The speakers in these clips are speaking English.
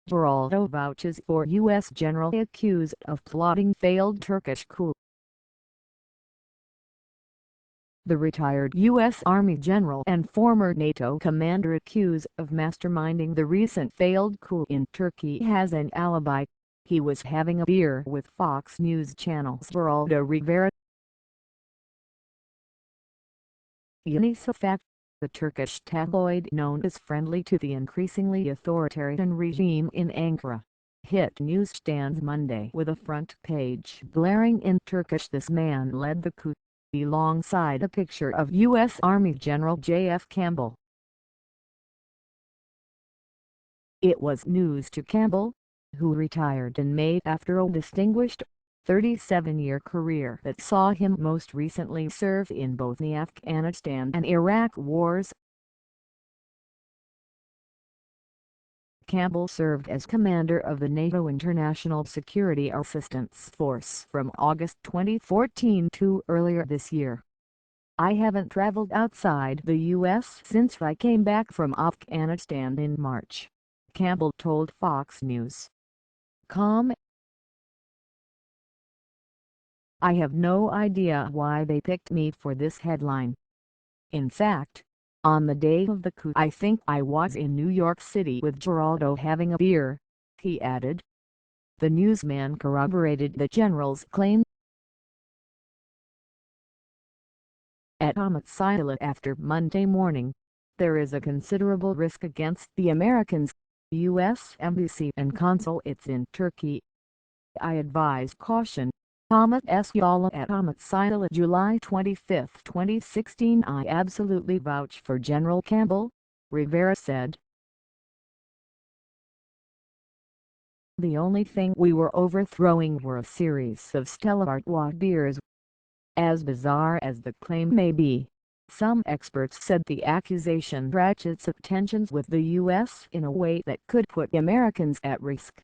Geraldo vouches for U.S. general accused of plotting failed Turkish coup. The retired U.S. Army general and former NATO commander accused of masterminding the recent failed coup in Turkey has an alibi. He was having a beer with Fox News Channel's Geraldo Rivera. Yeni Safak, the Turkish tabloid known as friendly to the increasingly authoritarian regime in Ankara, hit newsstands Monday with a front-page blaring in Turkish "This man led the coup," alongside a picture of U.S. Army General J.F. Campbell. It was news to Campbell, who retired in May after a distinguished 37-year career that saw him most recently serve in both the Afghanistan and Iraq wars. Campbell served as commander of the NATO International Security Assistance Force from August 2014 to earlier this year. "I haven't traveled outside the U.S. since I came back from Afghanistan in March," Campbell told Fox News. "I have no idea why they picked me for this headline. In fact, on the day of the coup I think I was in New York City with Geraldo having a beer," he added. The newsman corroborated the general's claim. At Ahmet Yayla after Monday morning, "There is a considerable risk against the Americans, U.S. Embassy and consulates in Turkey. I advise caution." Ahmet S Yayla at Ahmet Yayla, July 25, 2016. "I absolutely vouch for General Campbell," Rivera said. "The only thing we were overthrowing were a series of Stella Artois beers." As bizarre as the claim may be, some experts said the accusation ratchets up tensions with the U.S. in a way that could put Americans at risk.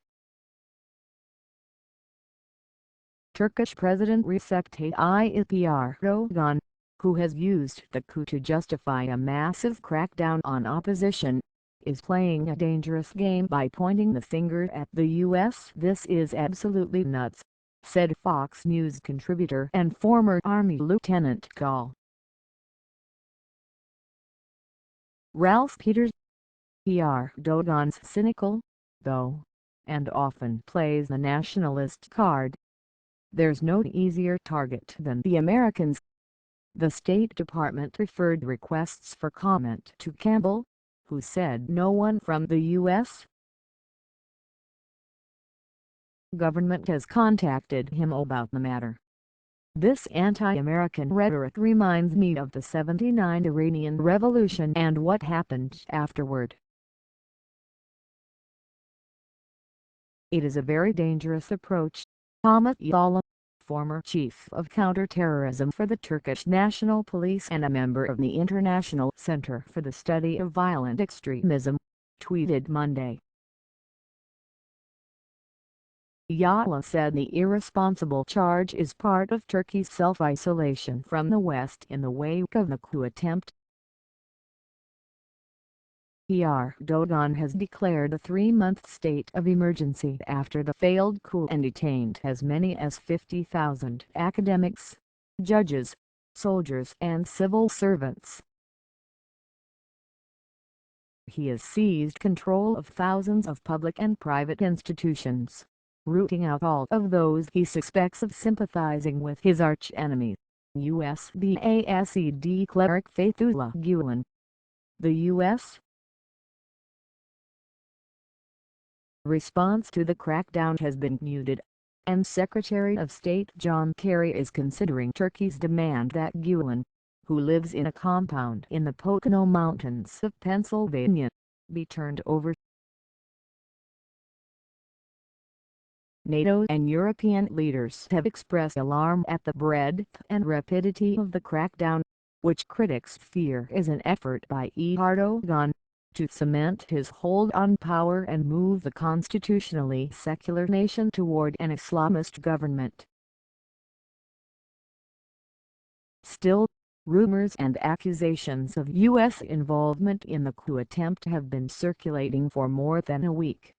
Turkish President Recep Tayyip Erdogan, who has used the coup to justify a massive crackdown on opposition, is playing a dangerous game by pointing the finger at the U.S. "This is absolutely nuts," said Fox News contributor and former Army Lieutenant Col. Ralph Peters. Erdogan's cynical, though, and often plays the nationalist card. "There's no easier target than the Americans." The State Department referred requests for comment to Campbell, who said no one from the U.S. government has contacted him about the matter. "This anti-American rhetoric reminds me of the '79 Iranian Revolution and what happened afterward. It is a very dangerous approach." Ahmet Yayla, former chief of counter-terrorism for the Turkish National Police and a member of the International Center for the Study of Violent Extremism, tweeted Monday. Yayla said the irresponsible charge is part of Turkey's self-isolation from the West in the wake of the coup attempt. Erdogan has declared a 3-month state of emergency after the failed coup and detained as many as 50,000 academics, judges, soldiers and civil servants. He has seized control of thousands of public and private institutions, rooting out all of those he suspects of sympathizing with his archenemy, U.S. Ambassador cleric Fethullah Gulen. The U.S. response to the crackdown has been muted, and Secretary of State John Kerry is considering Turkey's demand that Gulen, who lives in a compound in the Pocono Mountains of Pennsylvania, be turned over. NATO and European leaders have expressed alarm at the breadth and rapidity of the crackdown, which critics fear is an effort by Erdogan to cement his hold on power and move the constitutionally secular nation toward an Islamist government. Still, rumors and accusations of U.S. involvement in the coup attempt have been circulating for more than a week.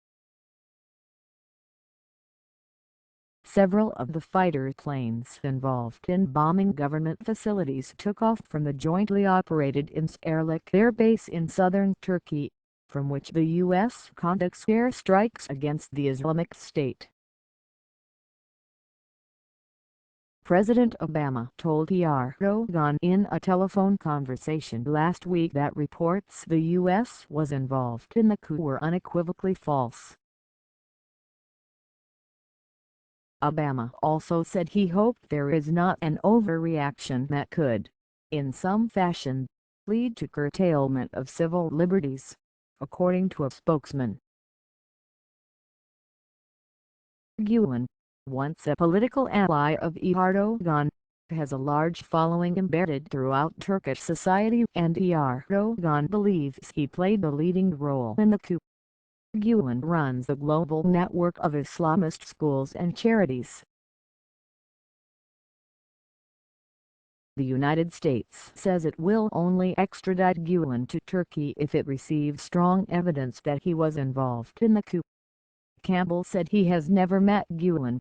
Several of the fighter planes involved in bombing government facilities took off from the jointly operated Incirlik Air Base in southern Turkey, from which the U.S. conducts airstrikes against the Islamic State. President Obama told Erdogan in a telephone conversation last week that reports the U.S. was involved in the coup were unequivocally false. Obama also said he hoped there is not an overreaction that could, in some fashion, lead to curtailment of civil liberties, according to a spokesman. Gulen, once a political ally of Erdogan, has a large following embedded throughout Turkish society, and Erdogan believes he played a leading role in the coup. Gulen runs a global network of Islamist schools and charities. The United States says it will only extradite Gulen to Turkey if it receives strong evidence that he was involved in the coup. Campbell said he has never met Gulen,